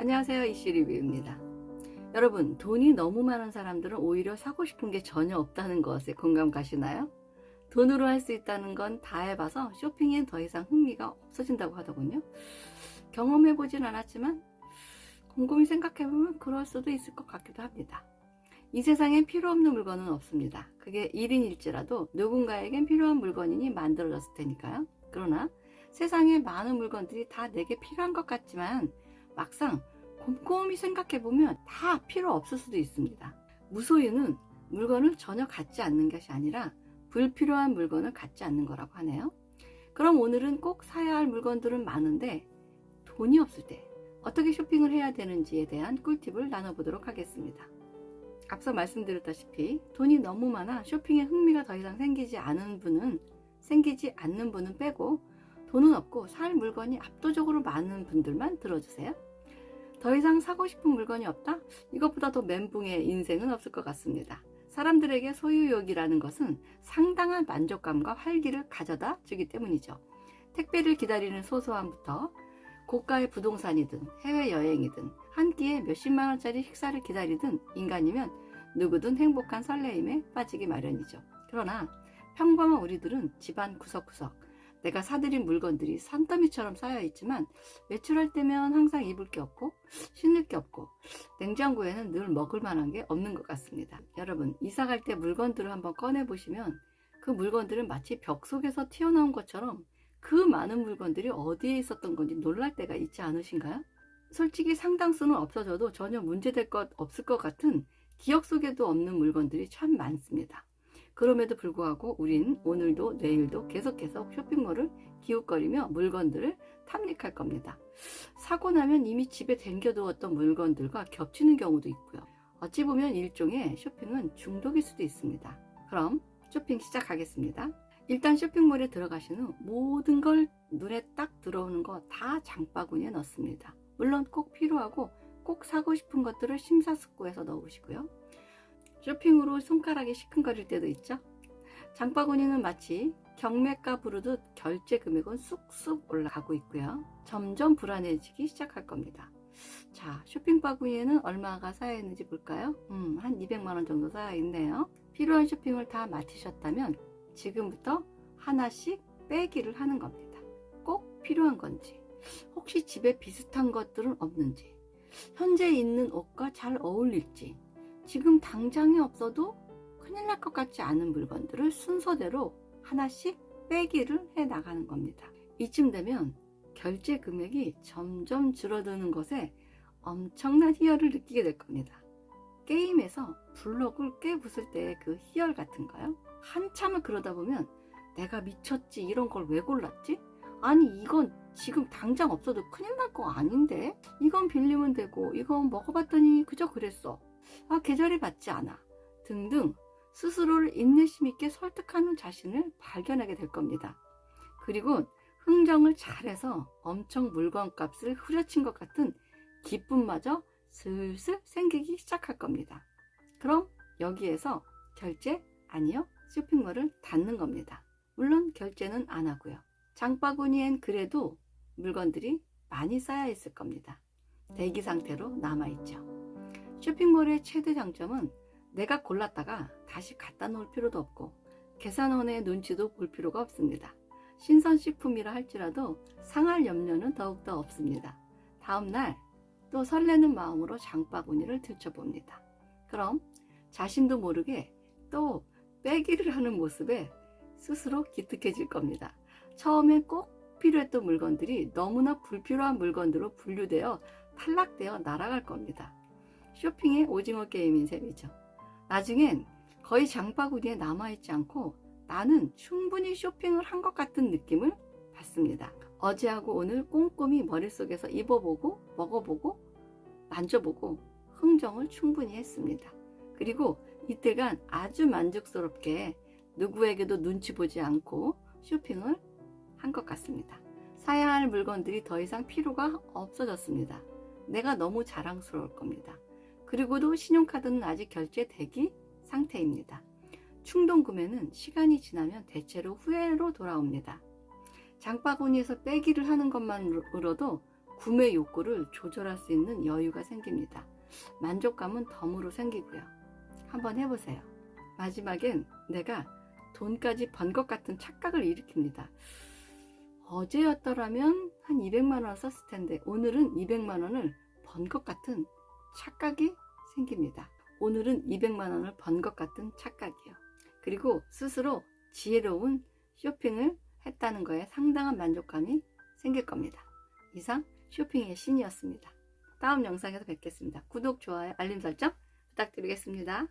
안녕하세요, 이슈리뷰입니다. 여러분, 돈이 너무 많은 사람들은 오히려 사고 싶은 게 전혀 없다는 것에 공감 가시나요? 돈으로 할 수 있다는 건 다 해봐서 쇼핑엔 더 이상 흥미가 없어진다고 하더군요. 경험해보진 않았지만 곰곰이 생각해보면 그럴 수도 있을 것 같기도 합니다. 이 세상엔 필요 없는 물건은 없습니다. 그게 1인일지라도 누군가에겐 필요한 물건이니 만들어졌을 테니까요. 그러나 세상에 많은 물건들이 다 내게 필요한 것 같지만 막상 곰곰이 생각해보면 다 필요 없을 수도 있습니다. 무소유는 물건을 전혀 갖지 않는 것이 아니라 불필요한 물건을 갖지 않는 거라고 하네요. 그럼 오늘은 꼭 사야 할 물건들은 많은데 돈이 없을 때 어떻게 쇼핑을 해야 되는지에 대한 꿀팁을 나눠보도록 하겠습니다. 앞서 말씀드렸다시피 돈이 너무 많아 쇼핑에 흥미가 더 이상 생기지 않는 분은 빼고 돈은 없고 살 물건이 압도적으로 많은 분들만 들어주세요. 더 이상 사고 싶은 물건이 없다? 이것보다 더 멘붕의 인생은 없을 것 같습니다. 사람들에게 소유욕이라는 것은 상당한 만족감과 활기를 가져다 주기 때문이죠. 택배를 기다리는 소소함부터 고가의 부동산이든 해외여행이든 한 끼에 몇십만 원짜리 식사를 기다리든 인간이면 누구든 행복한 설레임에 빠지기 마련이죠. 그러나 평범한 우리들은 집안 구석구석 내가 사들인 물건들이 산더미처럼 쌓여있지만 외출할 때면 항상 입을 게 없고 신을 게 없고 냉장고에는 늘 먹을 만한 게 없는 것 같습니다. 여러분, 이사갈 때 물건들을 한번 꺼내보시면 그 물건들은 마치 벽 속에서 튀어나온 것처럼 그 많은 물건들이 어디에 있었던 건지 놀랄 때가 있지 않으신가요? 솔직히 상당수는 없어져도 전혀 문제될 것 없을 것 같은 기억 속에도 없는 물건들이 참 많습니다. 그럼에도 불구하고 우린 오늘도 내일도 계속해서 쇼핑몰을 기웃거리며 물건들을 탐닉할 겁니다. 사고 나면 이미 집에 댕겨두었던 물건들과 겹치는 경우도 있고요. 어찌 보면 일종의 쇼핑은 중독일 수도 있습니다. 그럼 쇼핑 시작하겠습니다. 일단 쇼핑몰에 들어가신 후 모든 걸 눈에 딱 들어오는 거 다 장바구니에 넣습니다. 물론 꼭 필요하고 꼭 사고 싶은 것들을 심사숙고해서 넣으시고요. 쇼핑으로 손가락이 시큰거릴 때도 있죠. 장바구니는 마치 경매가 부르듯 결제 금액은 쑥쑥 올라가고 있고요. 점점 불안해지기 시작할 겁니다. 자, 쇼핑 바구니에는 얼마가 쌓여있는지 볼까요? 한 200만원 정도 쌓여있네요. 필요한 쇼핑을 다 마치셨다면 지금부터 하나씩 빼기를 하는 겁니다. 꼭 필요한 건지, 혹시 집에 비슷한 것들은 없는지, 현재 있는 옷과 잘 어울릴지, 지금 당장에 없어도 큰일 날 것 같지 않은 물건들을 순서대로 하나씩 빼기를 해 나가는 겁니다. 이쯤 되면 결제 금액이 점점 줄어드는 것에 엄청난 희열을 느끼게 될 겁니다. 게임에서 블록을 깨부술 때의 그 희열 같은가요? 한참을 그러다 보면 내가 미쳤지, 이런 걸 왜 골랐지? 아니, 이건 지금 당장 없어도 큰일 날 거 아닌데? 이건 빌리면 되고 이건 먹어봤더니 그저 그랬어. 아, 계절이 맞지 않아 등등 스스로를 인내심 있게 설득하는 자신을 발견하게 될 겁니다. 그리고 흥정을 잘해서 엄청 물건값을 후려친 것 같은 기쁨마저 슬슬 생기기 시작할 겁니다. 그럼 여기에서 결제, 아니요, 쇼핑몰을 닫는 겁니다. 물론 결제는 안 하고요. 장바구니엔 그래도 물건들이 많이 쌓여 있을 겁니다. 대기 상태로 남아있죠. 쇼핑몰의 최대 장점은 내가 골랐다가 다시 갖다 놓을 필요도 없고 계산원의 눈치도 볼 필요가 없습니다. 신선식품이라 할지라도 상할 염려는 더욱더 없습니다. 다음날 또 설레는 마음으로 장바구니를 들춰봅니다. 그럼 자신도 모르게 또 빼기를 하는 모습에 스스로 기특해질 겁니다. 처음엔 꼭 필요했던 물건들이 너무나 불필요한 물건들로 분류되어 탈락되어 날아갈 겁니다. 쇼핑의 오징어 게임인 셈이죠. 나중엔 거의 장바구니에 남아있지 않고 나는 충분히 쇼핑을 한 것 같은 느낌을 받습니다. 어제하고 오늘 꼼꼼히 머릿속에서 입어보고 먹어보고 만져보고 흥정을 충분히 했습니다. 그리고 이틀간 아주 만족스럽게 누구에게도 눈치 보지 않고 쇼핑을 한 것 같습니다. 사야 할 물건들이 더 이상 필요가 없어졌습니다. 내가 너무 자랑스러울 겁니다. 그리고도 신용카드는 아직 결제 대기 상태입니다. 충동 구매는 시간이 지나면 대체로 후회로 돌아옵니다. 장바구니에서 빼기를 하는 것만으로도 구매 욕구를 조절할 수 있는 여유가 생깁니다. 만족감은 덤으로 생기고요. 한번 해보세요. 마지막엔 내가 돈까지 번 것 같은 착각을 일으킵니다. 어제였더라면 한 200만 원 썼을 텐데 오늘은 200만 원을 번 것 같은 착각이 생깁니다. 오늘은 200만 원을 번 것 같은 착각이요. 그리고 스스로 지혜로운 쇼핑을 했다는 거에 상당한 만족감이 생길 겁니다. 이상 쇼핑의 신이었습니다. 다음 영상에서 뵙겠습니다. 구독, 좋아요, 알림 설정 부탁드리겠습니다.